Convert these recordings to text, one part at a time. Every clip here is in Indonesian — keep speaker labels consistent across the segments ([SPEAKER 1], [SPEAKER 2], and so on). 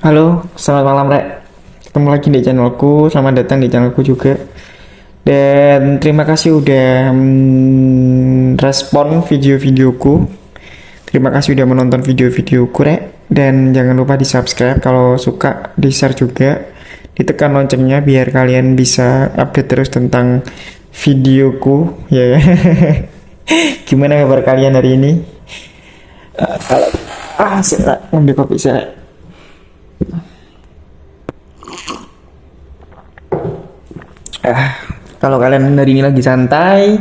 [SPEAKER 1] Halo, selamat malam Rek. Ketemu lagi di channelku, selamat datang di channelku juga. Dan terima kasih udah respon video-videoku. Terima kasih udah menonton video-videoku Rek. Dan jangan lupa di subscribe, kalau suka di share juga. Ditekan loncengnya biar kalian bisa update terus tentang videoku ya. Gimana kabar kalian hari ini? Kalau saya ngambil kopi saya. Kalau kalian hari ini lagi santai,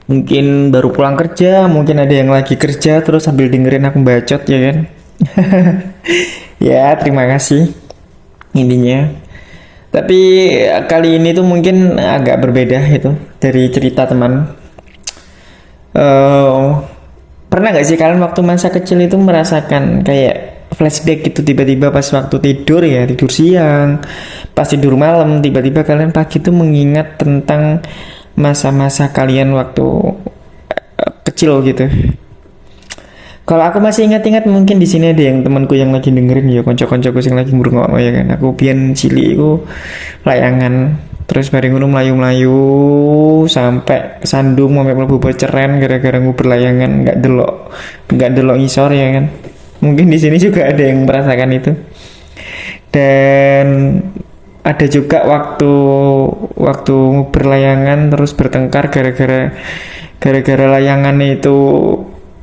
[SPEAKER 1] mungkin baru pulang kerja, mungkin ada yang lagi kerja terus sambil dengerin aku bacot ya kan. Ya, terima kasih intinya. Tapi kali ini tuh mungkin agak berbeda itu dari cerita teman. Eh, Pernah gak sih kalian waktu masa kecil itu merasakan kayak flashback gitu tiba-tiba pas waktu tidur ya, tidur siang, pas tidur malam, tiba-tiba kalian pagi tuh mengingat tentang masa-masa kalian waktu kecil gitu. Kalau aku masih ingat-ingat, mungkin di sini ada yang temanku yang lagi dengerin ya, konco-koncoku yang lagi ngrungokno ya kan. Aku pian cilik iku layangan terus bareng ngono melayu-melayu sampai sandung mau mlebu ceren gara-gara nguber layangan nggak delok ngisor ya kan. Mungkin di sini juga ada yang merasakan itu. Dan ada juga waktu waktu nguber layangan terus bertengkar gara-gara layangannya itu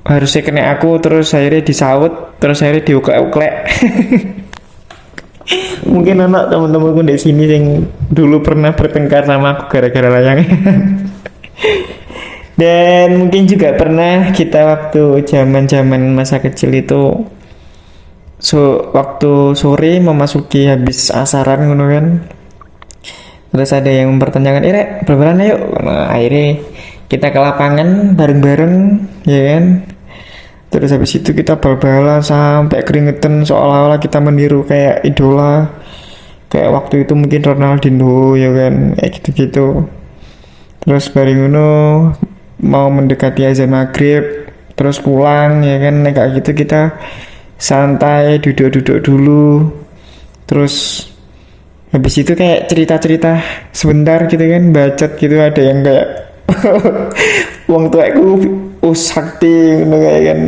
[SPEAKER 1] harusnya kena aku, terus akhirnya disaut, terus akhirnya diuklek-uklek. Mungkin anak teman-temanku di sini yang dulu pernah bertengkar sama aku gara-gara layangan. Dan mungkin juga pernah kita waktu zaman-zaman masa kecil itu waktu sore memasuki habis asaran ngono kan. Terus ada yang mempertanyakan, "Rek, bal-balan yuk." Nah, akhirnya kita ke lapangan bareng-bareng ya kan. Terus habis itu kita bal-balan sampai keringetan seolah-olah kita meniru kayak idola. Kayak waktu itu mungkin Ronaldinho ya kan, kayak gitu-gitu. Terus bareng ngono mau mendekati azan maghrib, terus pulang ya kan, kayak gitu kita santai duduk-duduk dulu. Terus habis itu kayak cerita-cerita sebentar gitu kan, bacot gitu, ada yang kayak wong tuaku sakti ngono kayak kan,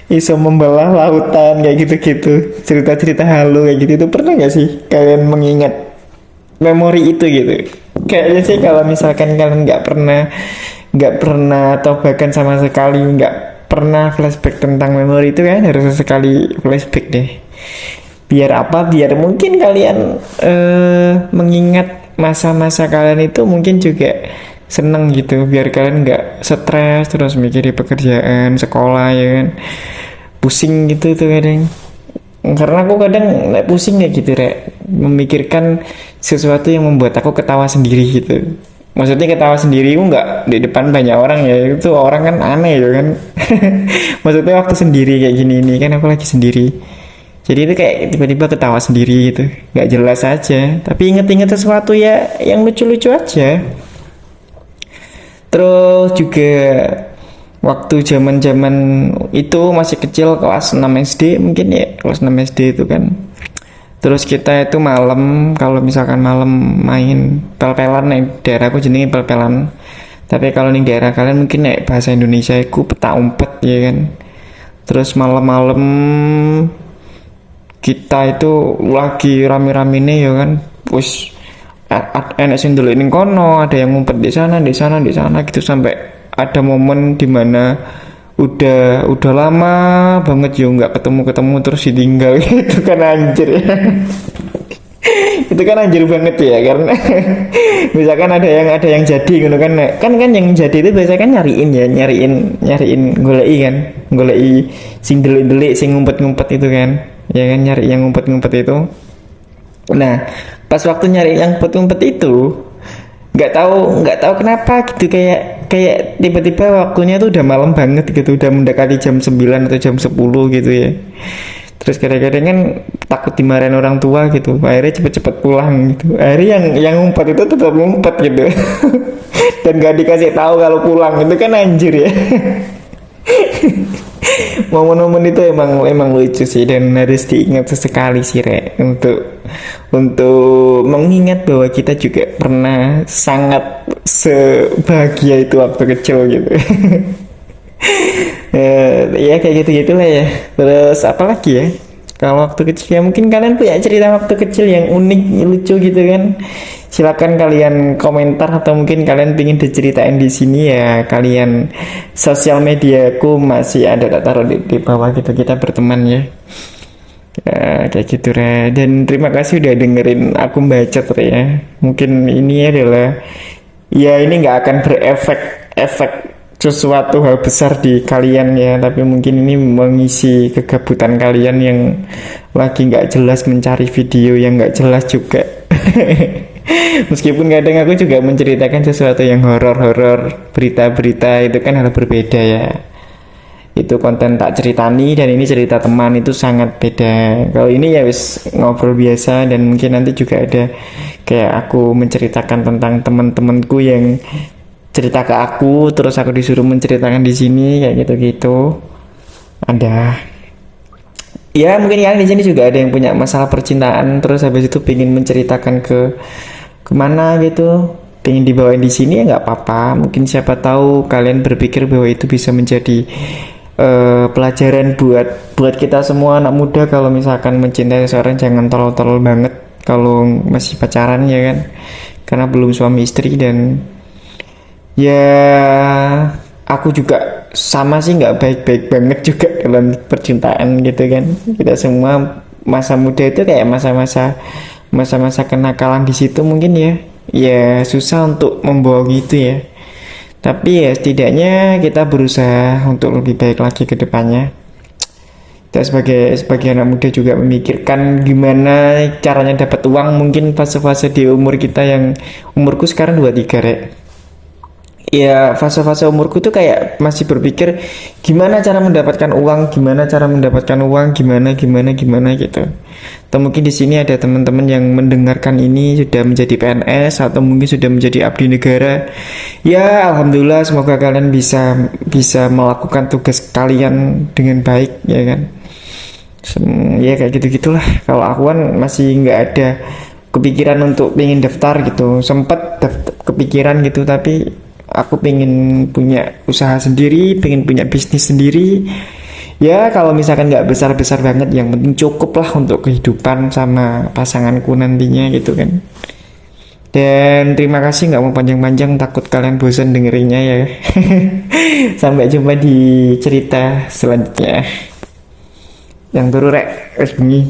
[SPEAKER 1] iso membelah lautan kayak gitu-gitu, cerita-cerita halu kayak gitu. Itu pernah nggak sih kalian mengingat memori itu gitu? Kayaknya sih kalau misalkan kalian nggak pernah atau bahkan sama sekali nggak pernah flashback tentang memori itu kan, harus sekali flashback deh. Biar apa? Biar mungkin kalian mengingat masa-masa kalian itu mungkin juga seneng gitu, biar kalian nggak stres terus mikirin pekerjaan sekolah ya kan, pusing gitu tuh kadang. Karena aku kadang pusing ya gitu Rek, memikirkan sesuatu yang membuat aku ketawa sendiri gitu. Maksudnya ketawa sendiri aku nggak di depan banyak orang ya, itu orang kan aneh ya kan. Maksudnya waktu sendiri kayak gini ini kan aku lagi sendiri, jadi itu kayak tiba-tiba ketawa sendiri gitu, nggak jelas aja. Tapi inget-inget sesuatu ya yang lucu-lucu aja. Terus juga waktu zaman-zaman itu masih kecil, kelas 6 SD mungkin ya, kelas 6 SD itu kan. Terus kita itu malam, kalau misalkan malam main pel-pelan, nih daerahku jenenge pel-pelan. Tapi kalau nih daerah kalian mungkin nek bahasa Indonesia itu petak umpet ya kan. Terus malam-malam kita itu lagi rame-rame nih ya kan, push enak sing ndelok ning kono, ada yang ngumpet di sana gitu, sampai ada momen dimana udah lama banget yo nggak ketemu terus ditinggal. Itu kan anjir ya. Itu kan anjir banget ya, karena misalkan ada yang jadi gitu kan yang jadi itu biasanya kan nyariin goleki sing delik-delik sing ngumpet-ngumpet itu kan ya kan, nyari yang ngumpet-ngumpet itu. Nah, pas waktu nyari yang ngumpet-ngumpet itu nggak tahu kenapa gitu, kayak tiba-tiba waktunya tuh udah malam banget gitu, udah mendekati jam 9 atau jam 10 gitu ya. Terus kadang-kadang kan takut dimarahin orang tua gitu, akhirnya cepet-cepet pulang gitu. Akhirnya yang ngumpet itu tetap ngumpet gitu. Dan gak dikasih tahu kalau pulang, itu kan anjir ya. Momen-momen itu emang emang lucu sih dan harus diingat sesekali sih Rek, untuk mengingat bahwa kita juga pernah sangat sebahagia itu waktu kecil gitu. Ya kayak gitu gitulah ya. Terus apa lagi ya, kalau waktu kecil ya mungkin kalian punya cerita waktu kecil yang unik lucu gitu kan, silakan kalian komentar atau mungkin kalian pingin diceritain di sini ya. Kalian sosial mediaku masih ada, tak taruh di bawah gitu, kita berteman ya. Kayak gitu Re. Dan terima kasih udah dengerin aku bacot Re ya. Mungkin ini adalah, ya ini nggak akan berefek efek sesuatu hal besar di kalian ya, tapi mungkin ini mengisi kegabutan kalian yang lagi nggak jelas mencari video yang nggak jelas juga. Meskipun kadang aku juga menceritakan sesuatu yang horor-horor, berita-berita itu kan hal berbeda ya. Itu konten tak ceritani dan ini cerita teman, itu sangat beda. Kalau ini ya wis ngobrol biasa, dan mungkin nanti juga ada kayak aku menceritakan tentang teman-temanku yang cerita ke aku, terus aku disuruh menceritakan di sini kayak gitu-gitu. Ada. Ya mungkin kalian di sini juga ada yang punya masalah percintaan, terus habis itu pengen menceritakan ke kemana gitu, pengen dibawain di sini ya nggak apa-apa. Mungkin siapa tahu kalian berpikir bahwa itu bisa menjadi pelajaran buat kita semua anak muda. Kalau misalkan mencintai seseorang jangan tolol-tolol banget kalau masih pacaran ya kan, karena belum suami istri. Dan ya aku juga sama sih, nggak baik-baik banget juga dalam percintaan gitu kan. Kita semua masa muda itu kayak masa-masa kenakalan di situ mungkin ya. Ya susah untuk membohongi itu ya, tapi ya setidaknya kita berusaha untuk lebih baik lagi ke depannya. Kita sebagai anak muda juga memikirkan gimana caranya dapat uang, mungkin fase-fase di umur kita yang umurku sekarang 23 Rek. Ya fase-fase umurku tuh kayak masih berpikir gimana cara mendapatkan uang, gimana gitu. Atau mungkin di sini ada teman-teman yang mendengarkan ini sudah menjadi PNS atau mungkin sudah menjadi abdi negara. Ya alhamdulillah, semoga kalian bisa bisa melakukan tugas kalian dengan baik ya kan. Ya kayak gitu-gitulah. Kalau aku kan masih nggak ada kepikiran untuk pengen daftar gitu. Sempet kepikiran gitu, tapi aku pengen punya usaha sendiri, pengen punya bisnis sendiri. Ya kalau misalkan nggak besar-besar banget, yang penting cukup lah untuk kehidupan sama pasanganku nantinya gitu kan. Dan terima kasih, nggak mau panjang-panjang, takut kalian bosan dengerinnya ya. Sampai jumpa di cerita selanjutnya. Yang turu Rek, wes bengi.